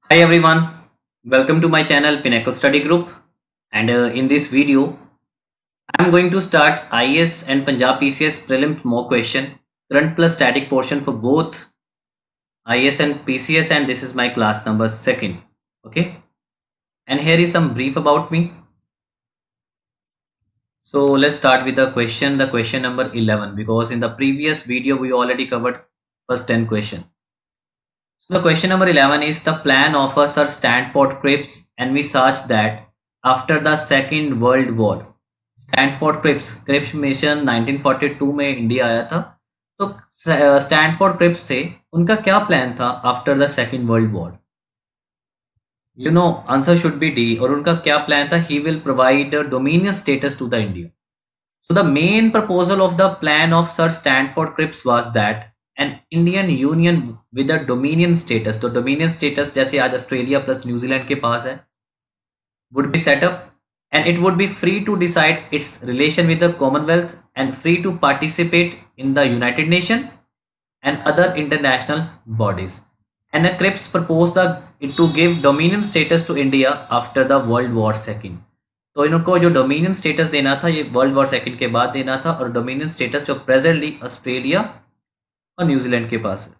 Hi everyone, welcome to my channel Pinnacle Study Group, and in this video I am going to start IAS and Punjab PCS prelim mock question, current plus static portion for both IAS and PCS, and this is my class number second. Okay, and here is some brief about me. So let's start with the question number 11, because in the previous video we already covered first 10 question. So the question number 11 is the plan of a Sir Stanford Cripps envisaged that after the Second World War, Stanford Cripps mission 1942 में India आया था। तो Stanford Cripps से उनका क्या plan था after the second world war? Answer should be D. और उनका क्या प्लान था? He will provide dominion status to the India. So the main proposal of the plan of Sir Stanford Cripps was that an Indian Union with a dominion status, तो dominion status जैसे आज Australia plus New Zealand के पास है, would be set up, and it would be free to decide its relation with the Commonwealth and free to participate in the United Nations and other international bodies. And Cripps proposed to give dominion status to India after the World War II. तो इनको जो dominion status देना था ये world war second के बाद देना था, और डोमिनियन स्टेटस जो प्रेजेंटली ऑस्ट्रेलिया और न्यूजीलैंड के पास है।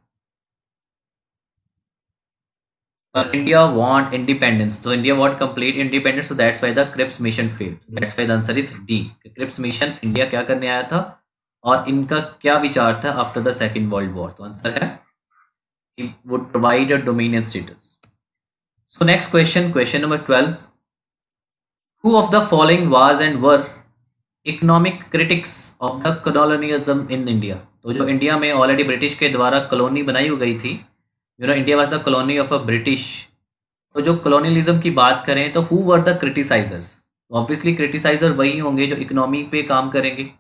पर इंडिया वांट इंडिपेंडेंस, तो India want complete independence, so that's why the Cripps mission failed. That's why the answer is D. Cripps mission India क्या करने आया था और इनका क्या विचार था after the second world war? तो आंसर है he would provide a dominion status. So next question, question number 12, who of the following was and were economic critics of the colonialism in India? तो जो India में already British के द्वारा colony बनाई गई थी, India was the colony of a British. तो जो कॉलोनियलिज्म की बात करें तो who were the criticisers? Obviously criticiser वही होंगे जो इकोनॉमी पे काम करेंगे।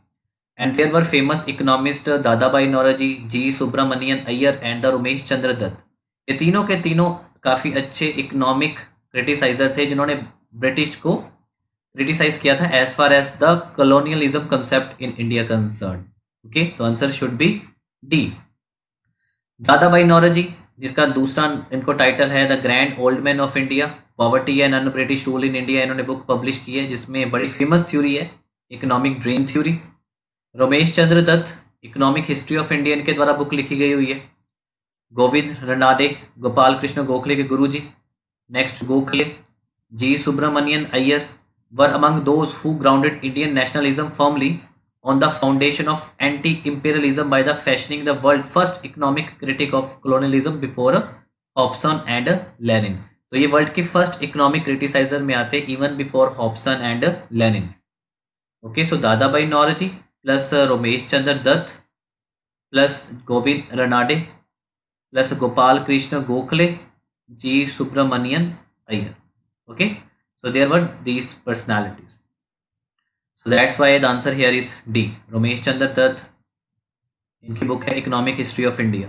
And there were famous economist Dadabhai Naoroji, G Subramania Iyer and the Ramesh Chandra Dutt. ये तीनों के तीनों काफ़ी अच्छे इकोनॉमिक क्रिटिसाइजर थे जिन्होंने ब्रिटिश को क्रिटिसाइज किया था as far as the colonialism concept in India concern. Okay, तो answer should be D. Dadabhai Naoroji, जिसका दूसरा इनको टाइटल है the grand old man of India, poverty and un British rule in India, इन्होंने book publish की है जिसमें बड़ी फेमस थ्योरी है economic drain theory. Ramesh Chandra Dutt, economic history of India, इनके द्वारा बुक लिखी गई हुई है। गोविंद रनाडे, गोपाल कृष्ण गोखले के गुरुजी। Next Gokhale, G Subramania Iyer were among those who grounded Indian nationalism firmly on the foundation of anti-imperialism by the fashioning the world first economic critic of colonialism before Hobson and Lenin। तो ये वर्ल्ड के first economic criticiser में आते even before Hobson and Lenin. Okay, so Dadabhai Naoroji plus Ramesh Chandra Dutt plus Govind Ranade plus Gopal Krishna Gokhale, G Subramania Iyer. Okay, so there were these personalities, so that's why the answer here is D, Ramesh Chandra Dutt, इनकी book है economic history of India.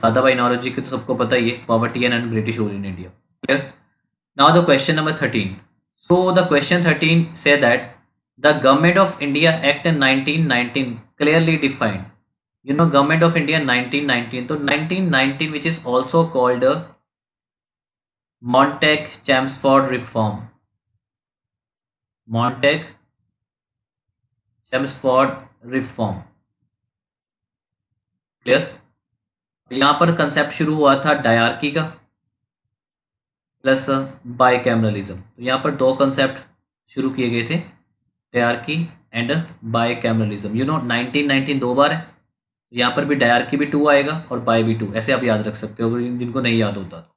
दादा भाई नौरोजी की तो सबको पता ही है, poverty and British rule in India. Clear? Now the question number 13। So the question 13 say that the government of India act in 1919 clearly defined. Government of India 1919, तो 1919 which is also called Montague-Chelmsford Reform, Montague-Chelmsford Reform। Clear? यहाँ पर concept शुरू हुआ था dyarchy का plus bicameralism. तो यहाँ पर दो कंसेप्ट शुरू किए गए थे, डायरकी एंड बाइकैमरलिज्म। 1919 दो बार है, तो यहाँ पर भी डायरकी भी 2 आएगा और बाय भी 2, ऐसे आप याद रख सकते हो जिनको नहीं याद होता तो।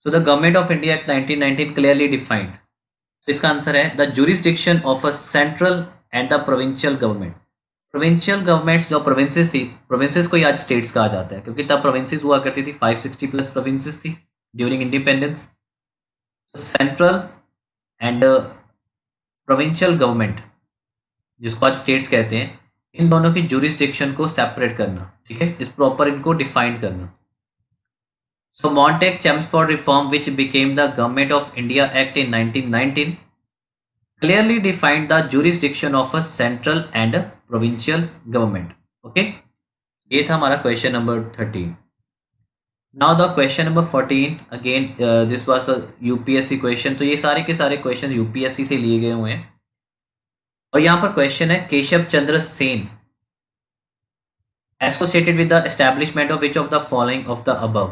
So the government of India act 1919 clearly defined. तो इसका आंसर है the jurisdiction of a central and the provincial government. Provincial governments जो प्रोविंसेस थी, प्रोविंसेस को ही आज स्टेट्स कहा जाता है क्योंकि तब प्रोविंसेस हुआ करती थी, 560 प्लस प्रोविंसेस थी during independence. Central and provincial government, जिसको आज स्टेट्स कहते हैं, इन दोनों की जुरिस्डिक्शन को सेपरेट करना, ठीक है, इस प्रॉपर इनको डिफाइन करना। So Montague-Chelmsford Reform, which became the Government of India Act in 1919, clearly defined the jurisdiction of a central and a provincial government. Okay, ये था हमारा question number 13। Now the question number 14 again, this was a UPSC question. तो ये सारे के सारे question UPSC से लिए गए हुए हैं। और यहाँ पर क्वेश्चन है Keshav Chandra Sen associated with the establishment of which of the following of the above.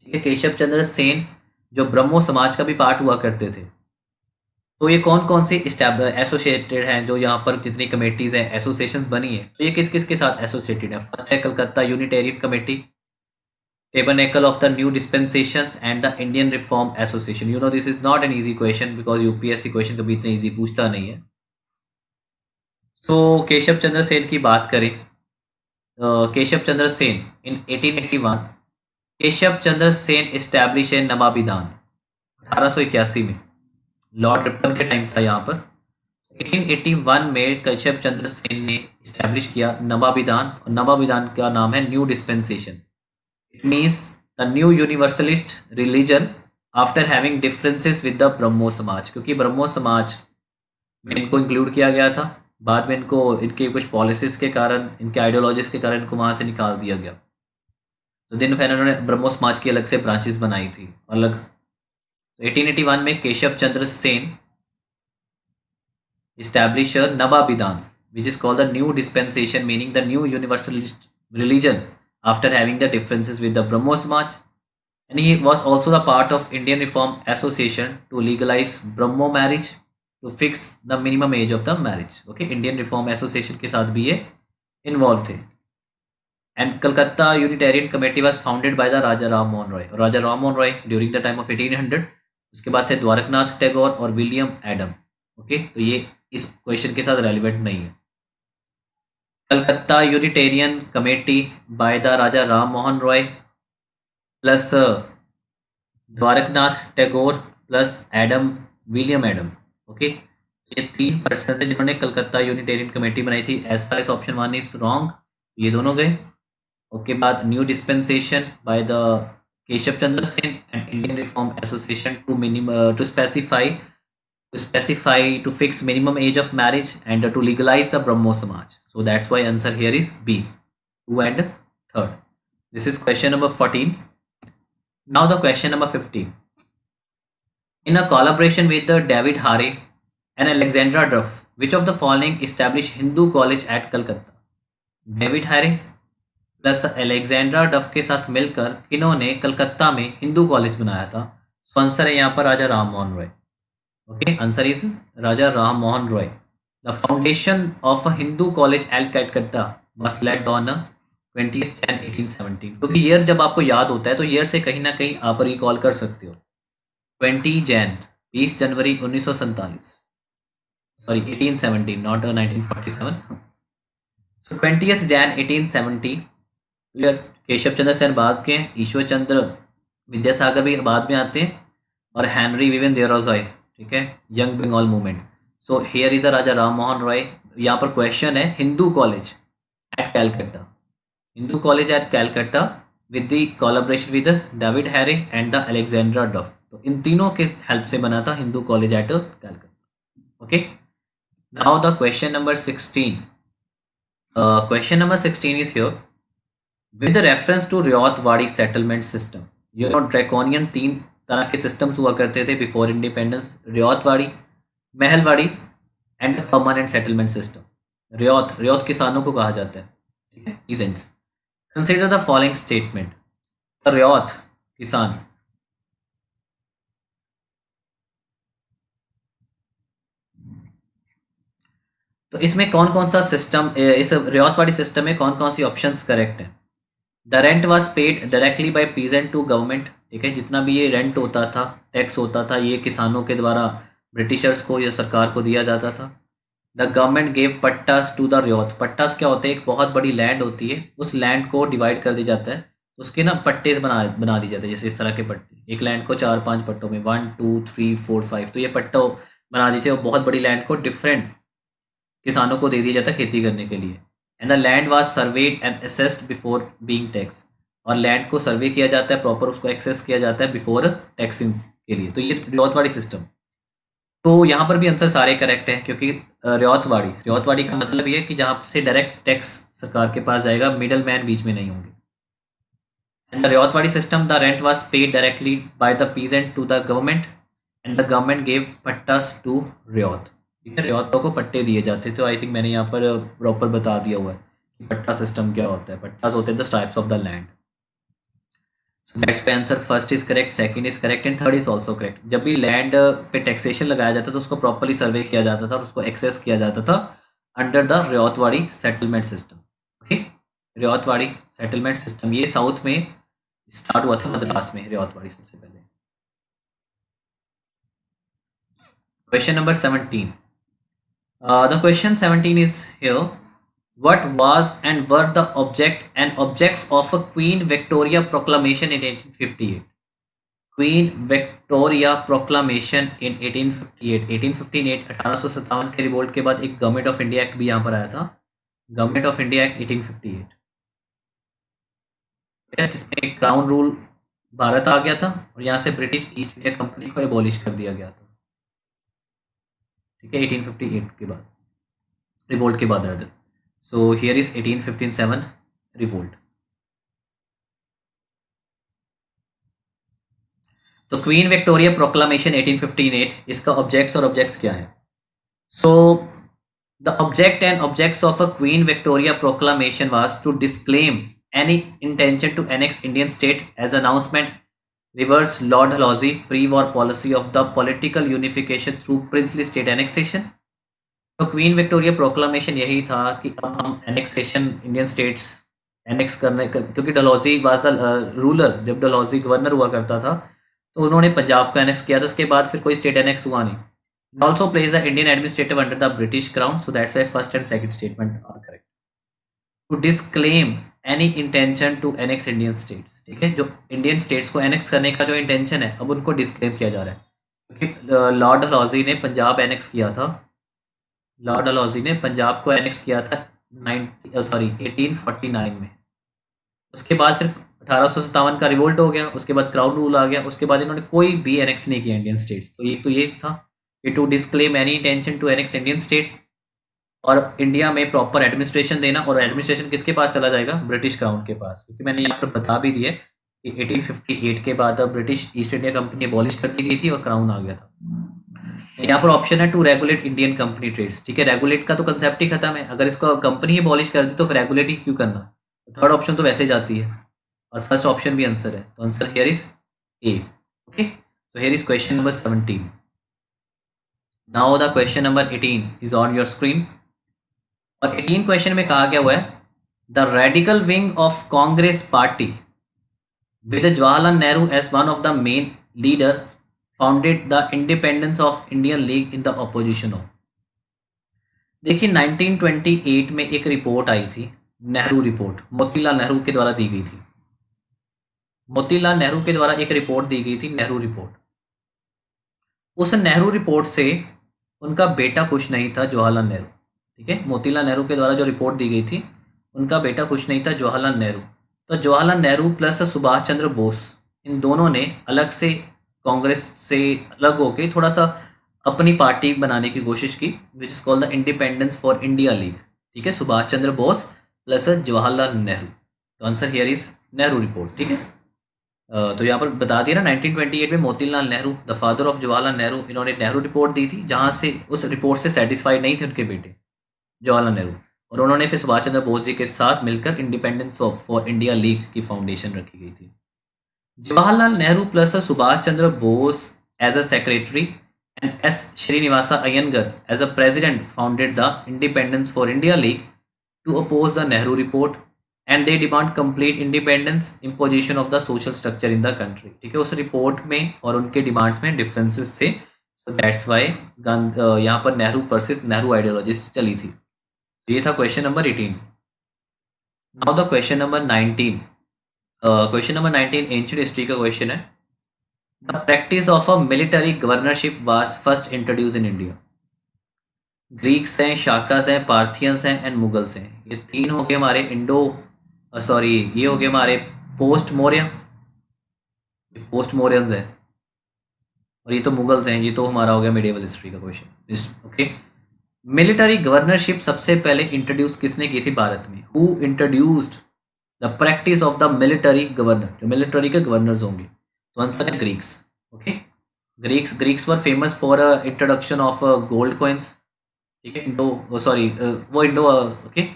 ठीक है, केशव चंद्र सेन जो ब्रह्मो समाज का भी पार्ट हुआ करते थे, तो ये कौन कौन से एसोसिएटेड हैं, जो यहाँ पर जितनी कमेटीज हैं, एसोसिएशंस बनी है, तो ये किस किस के साथ एसोसिएटेड है? फर्स्ट है Calcutta Unitarian committee, tabernacle of the new dispensations and the Indian reform association. You know this is not an easy question because UPSC question कभी इतना इजी पूछता नहीं है। तो केशव चंद्र सेन की बात करें, केशव चंद्र सेन इन 1881, केशव चंद्र सेन एस्टैब्लिश ए नवाबिधान 1881 में, लॉर्ड रिपन के टाइम था यहाँ पर। 1881 में केशव चंद्र सेन ने इस्टेब्लिश किया नवाबिधान, और नवाबिधान का नाम है new dispensation. It means the new universalist religion after having differences with the Brahmo Samaj, क्योंकि ब्रह्मो समाज में इनको इंक्लूड किया गया था, बाद में इनको इनके कुछ पॉलिसीज के कारण, इनके आइडियोलॉजीज के कारण इनको वहाँ से निकाल दिया गया। तो दिन फिर इन्होंने ब्रह्मो समाज की अलग से ब्रांचेस बनाई थी अलग। तो 1881 में Keshav Chandra Sen establish a Navabidan, which is called the new dispensation, meaning the new universalist religion after having the differences with the Brahmo Samaj. And he was also the part of Indian Reform Association to legalize Brahmo marriage, to fix the minimum age of the marriage. Okay, Indian Reform Association के साथ भी ये involved थे. And Calcutta Unitarian Committee was founded by the Raja Ram Mohan Roy. Raja Ram Mohan Roy during the time of 1800. उसके बाद थे द्वारकनाथ टैगोर और William Adam. Okay, तो ये इस क्वेश्चन के साथ रेलिवेंट नहीं है। Calcutta Unitarian committee by the Raja Ram Mohan Roy plus Dwarkanath Tagore plus Adam, William Adam. Okay, ये 3 पर्सन थे जिन्होंने कलकत्ता यूनिटेरियन कमेटी बनाई थी। As far as option 1 is wrong, ये दोनों गए। ओके, बाद new dispensation by the Keshab Chandra Sen and Indian reform association to specify to fix minimum age of marriage and to legalize the Brahmo Samaj. So that's why answer here is B, 2 and 3rd. This is question number 14. Now the question number 15. In a collaboration with the David Hare and Alexandra Duff, which of the following established Hindu college at Calcutta? David Hare plus Alexandra डफ के साथ मिलकर इन्होंने कलकत्ता में Hindu college बनाया था। Sponsor है यहाँ पर राजा Ram Mohan Roy. Okay, answer is Raja Ram Mohan Roy. The foundation of a Hindu college at Calcutta was led on 20th Jan 1817. क्योंकि ईयर जब आपको याद होता है तो ईयर से कहीं ना कहीं आप रिकॉल कर सकते हो। 20 जनवरी 1947, sorry 1817, not 1947। So 20th Jan 1870। Clear, Keshav Chandra Sen बाद के, ईश्वर चंद्र विद्यासागर भी बाद में आते हैं, और हेनरी विवियन देओराय, ठीक है, young Bengal movement. So here is a Raja Ram Mohan Roy. यहाँ पर क्वेश्चन है Hindu college at Calcutta, Hindu college at Calcutta with the collaboration with David Hare and the Alexander Duff. तो इन तीनों के हेल्प से बना था Hindu college at Calcutta. Okay, now the question number 16। Question number 16 is here, with reference to Ryotwari settlement system. You know draconian 3 तरह के systems हुआ करते थे before independence, Ryotwari, Mahalwari and permanent settlement system. Ryot किसानों को कहा जाता है, ठीक है, peasants. Consider the following statement. Ryot किसान, तो इसमें कौन कौन सा सिस्टम, इस रियातवाड़ी सिस्टम में कौन कौन सी ऑप्शंस करेक्ट है? The rent was paid directly by peasant to government, ठीक है, जितना भी ये रेंट होता था, टैक्स होता था, ये किसानों के द्वारा ब्रिटिशर्स को या सरकार को दिया जाता था। The government gave pattas to the ryot. Pattas क्या होते हैं? एक बहुत बड़ी लैंड होती है, उस लैंड को डिवाइड कर दिया जाता है, उसके ना पट्टे बना दिए जाते हैं, जैसे इस तरह के पट्टे, एक लैंड को 4-5 पट्टों में, 1 2 3 4 5, तो ये पट्टा बना दीजिए, और बहुत बड़ी लैंड को डिफरेंट किसानों को दे दिया जाता है खेती करने के लिए। And the land was served and assessed before being tax, और लैंड को सर्वे किया जाता है, प्रॉपर उसको एक्सेस किया जाता है बिफोर टैक्सिंग के लिए। तो ये रियातवाड़ी सिस्टम। तो यहाँ पर भी आंसर सारे करेक्ट हैं, क्योंकि रियायतवाड़ी का मतलब ये है कि जहाँ से डायरेक्ट टैक्स सरकार के पास जाएगा, मिडल मैन बीच में नहीं होंगे। In the Rayatwadi system, the rent was paid directly by the peasant to the government, and the government gave pattas to रियात। ठीक है, रियातों को पट्टे दिए जाते थे। आई थिंक मैंने यहाँ पर प्रॉपर बता दिया हुआ है कि पट्टा सिस्टम क्या होता है। पट्टास होते हैं the types of the land. So that's पे answer first is correct, second is correct and third is also correct. जब भी लैंड पे टैक्सेशन लगाया जाता था उसको प्रॉपरली सर्वे किया जाता था और उसको एक्सेस किया जाता था under the Ryotwari settlement system. Okay, Ryotwari settlement system ये साउथ में स्टार्ट हुआ था, मद्रास में रियातवाड़ी सबसे पहले। Question number 17। The question 17 is here. What was and were the object and objects of a Queen Victoria Proclamation in 1858? Queen Victoria Proclamation in 1858। 1857 के revolt के बाद एक गवर्नमेंट ऑफ इंडिया एक्ट भी यहाँ पर आया था, गवर्नमेंट ऑफ इंडिया एक्ट 1858, जिसमें क्राउन रूल भारत आ गया था और यहाँ से ब्रिटिश ईस्ट इंडिया कंपनी को एबॉलिश कर दिया गया था। ठीक है, 1858 के बाद, रिवोल्ट के बाद rather. So here is 1857 revolt. तो क्वीन विक्टोरिया प्रोक्लामेशन 1858, इसका ऑब्जेक्ट्स और ऑब्जेक्ट्स क्या है? So the object and objects of a Queen Victoria proclamation was to disclaim any intention to annex Indian state as announcement reverse Lord Dalhousie pre-war policy of the political unification through princely state annexation। तो Queen Victoria proclamation यही था कि अब हम annexation Indian states annex करने क्योंकि Dalhousie was the ruler, जब Dalhousie governor हुआ करता था तो उन्होंने पंजाब को एनेक्स किया था। उसके बाद फिर कोई स्टेट एनेक्स हुआ नहीं। Also place the Indian administrative under the British crown, so that's why first and second statement are correct. To disclaim any intention to annex Indian states, ठीक है, जो इंडियन स्टेट्स को एनेक्स करने का जो intention है अब उनको डिस्क्लेम किया जा रहा है, क्योंकि लॉर्ड डलहौजी ने पंजाब एनेक्स किया था। लॉर्ड डलहौजी ने पंजाब को एनेक्स किया था 1849 में। उसके बाद फिर 1857 का रिवोल्ट हो गया, उसके बाद क्राउन रूल आ गया, उसके बाद इन्होंने कोई भी एनेक्स नहीं किया इंडियन स्टेट्स। तो ये था कि to disclaim any intention to annex Indian states और इंडिया में प्रॉपर एडमिनिस्ट्रेशन देना। और एडमिनिस्ट्रेशन किसके पास चला जाएगा? ब्रिटिश क्राउन के पास, क्योंकि मैंने यहाँ पर बता भी दिया कि 1858 के बाद British east India company abolish कर दी गई थी और क्राउन आ गया था। यहाँ पर ऑप्शन है to regulate Indian company trades. ठीक है, रेगुलेट का तो कंसेप्ट ही खत्म है। अगर इसको कंपनी एबॉलिश कर दी तो फिर रेगुलेट ही क्यों करना? थर्ड ऑप्शन तो वैसे जाती है और फर्स्ट ऑप्शन भी आंसर है, तो answer here is A. Okay, so here is question number 17। Now the question number 18 is on your screen. और 18 क्वेश्चन में कहा गया हुआ है the radical wing of Congress party with Jawaharlal Nehru as one of the main leader founded the independence of Indian league in the opposition of. देखिए 1928 में एक report आई थी, नेहरू रिपोर्ट, मोतीलाल नेहरू के द्वारा दी गई थी। मोतीलाल नेहरू के द्वारा एक रिपोर्ट दी गई थी, नेहरू रिपोर्ट। उस नेहरू रिपोर्ट से उनका बेटा खुश नहीं था, जवाहरलाल नेहरू। ठीक है, मोतीलाल नेहरू के द्वारा जो रिपोर्ट दी गई थी उनका बेटा खुश नहीं था, जवाहरलाल नेहरू। तो जवाहरलाल नेहरू प्लस सुभाष चंद्र बोस, इन दोनों ने अलग से कांग्रेस से अलग होकर थोड़ा सा अपनी पार्टी बनाने की कोशिश की, which is called the independence for India league. ठीक है, सुभाष चंद्र बोस प्लस जवाहरलाल नेहरू। तो answer here is Nehru report. ठीक है, तो यहाँ पर बता दिया ना 1928 में Motilal Nehru the father of Jawaharlal Nehru, इन्होंने नेहरू रिपोर्ट दी थी, जहाँ से उस रिपोर्ट से सेटिस्फाइड नहीं थे उनके बेटे जवाहरलाल नेहरू, और उन्होंने फिर सुभाष चंद्र बोस जी के साथ मिलकर independence of for India league की फाउंडेशन रखी गई थी। Jawaharlal Nehru plus Subhash Chandra Bose as a secretary and S Srinivasa Iyengar as a president founded the independence for India league to oppose the Nehru report and they demand complete independence, imposition of the social structure in the country. ठीक है, उस report में और उनके demands में differences थे, सो that's Y यहाँ पर नेहरू वर्सेस नेहरू आइडियोलॉजीज चली थी। ये था question number 18। Now the question number 19। Question number 19 ancient history का क्वेश्चन है। The practice of a military governorship was first introduce in India. Greeks हैं, शाकास हैं, पार्थियंस हैं एंड मुगल्स हैं। ये तीन हो गए हमारे ये हो गए हमारे पोस्ट मौर्य, पोस्ट मौर्यंस है, और ये तो मुगल्स हैं। ये तो हमारा हो गया मिडिवल हिस्ट्री का क्वेश्चन। ओके, मिलिट्री गवर्नरशिप सबसे पहले इंट्रोड्यूस किसने की थी भारत में? Who introduced the practice of the military governor, जो मिलिट्री के गवर्नर्स होंगे? तो आंसर है Greeks. Okay, Greeks were famous for introduction of gold coins. ठीक है, इंडो सॉरी वो इंडो ओके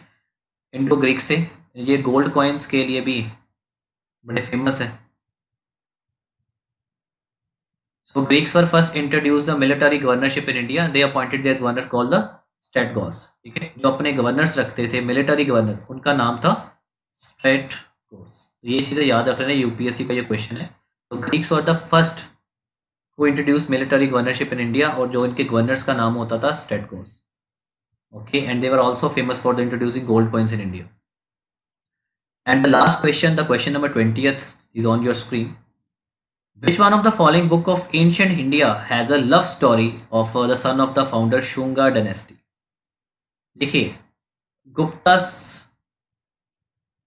इंडो ग्रीक से ये गोल्ड कॉइन्स के लिए भी बड़े फेमस है। So Greeks were first introduced the military governorship in India. They appointed their governor called the स्ट्रेटगॉस। ठीक है, जो अपने गवर्नर्स रखते थे मिलिट्री गवर्नर, उनका नाम था स्ट्रेटगॉस। तो ये चीज़ें याद रख लेना, यूपीएससी का ये क्वेश्चन है। तो Greeks were the first who introduce military governorship in India, और जो इनके गवर्नर्स का नाम होता था strategos. Okay, and they were also famous for the introducing gold coins in India. And the last question, the question number 20th is on your screen. Which one of the following book of ancient India has a love story of the son of the founder Shunga dynasty? देखिए, गुप्तास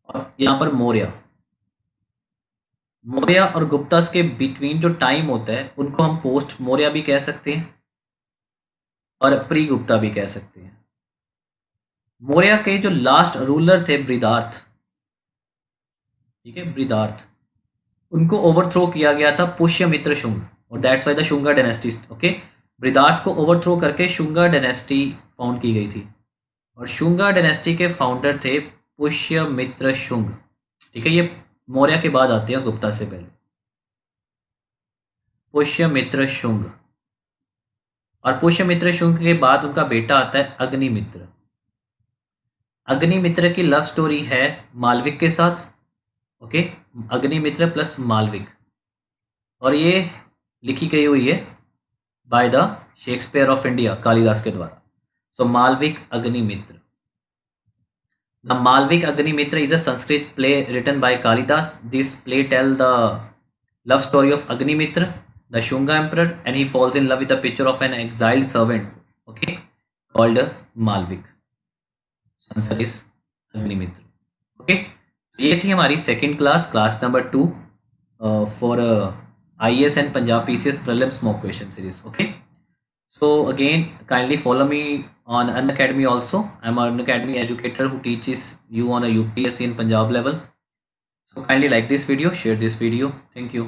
और यहाँ पर मौर्य, मौर्य और गुप्तास के between जो time होता है उनको हम पोस्ट मौर्य भी कह सकते हैं और प्री गुप्ता भी कह सकते हैं। मौर्य के जो लास्ट रूलर थे बृहदार्थ, ठीक है बृहदार्थ, उनको ओवरथ्रो किया गया था पुष्यमित्र शुंग, और that's why the Shunga dynasty. Okay, Brihadratha को ओवरथ्रो करके शुंगा डायनेस्टी फाउंड की गई थी, और शुंगा डायनेस्टी के फाउंडर थे पुष्यमित्र शुंग। ठीक है, ये मौर्य के बाद आते हैं गुप्ता से पहले, पुष्यमित्र शुंग। और पुष्यमित्र शुंग के बाद उनका बेटा आता है अग्निमित्र। अग्निमित्र की लव स्टोरी है मालविक के साथ। ओके, अग्निमित्र प्लस मालविक, और ये लिखी गई हुई है by the Shakespeare of India, Kalidas के द्वारा। So Malavika Agnimitra, the Malavika Agnimitra is a Sanskrit play written by Kalidas. This play tell the love story of Agnimitra, the Shunga emperor, and he falls in love with the picture of an exiled servant, okay, called Malavika. Answer is Agnimitra. Okay, ये थी हमारी second class, class number 2 for IAS and Punjab PCS prelims mock question series. Okay, so again kindly follow me on Unacademy also. I'm an Unacademy educator who teaches you on a UPSC and Punjab level. So kindly like this video, share this video. Thank you.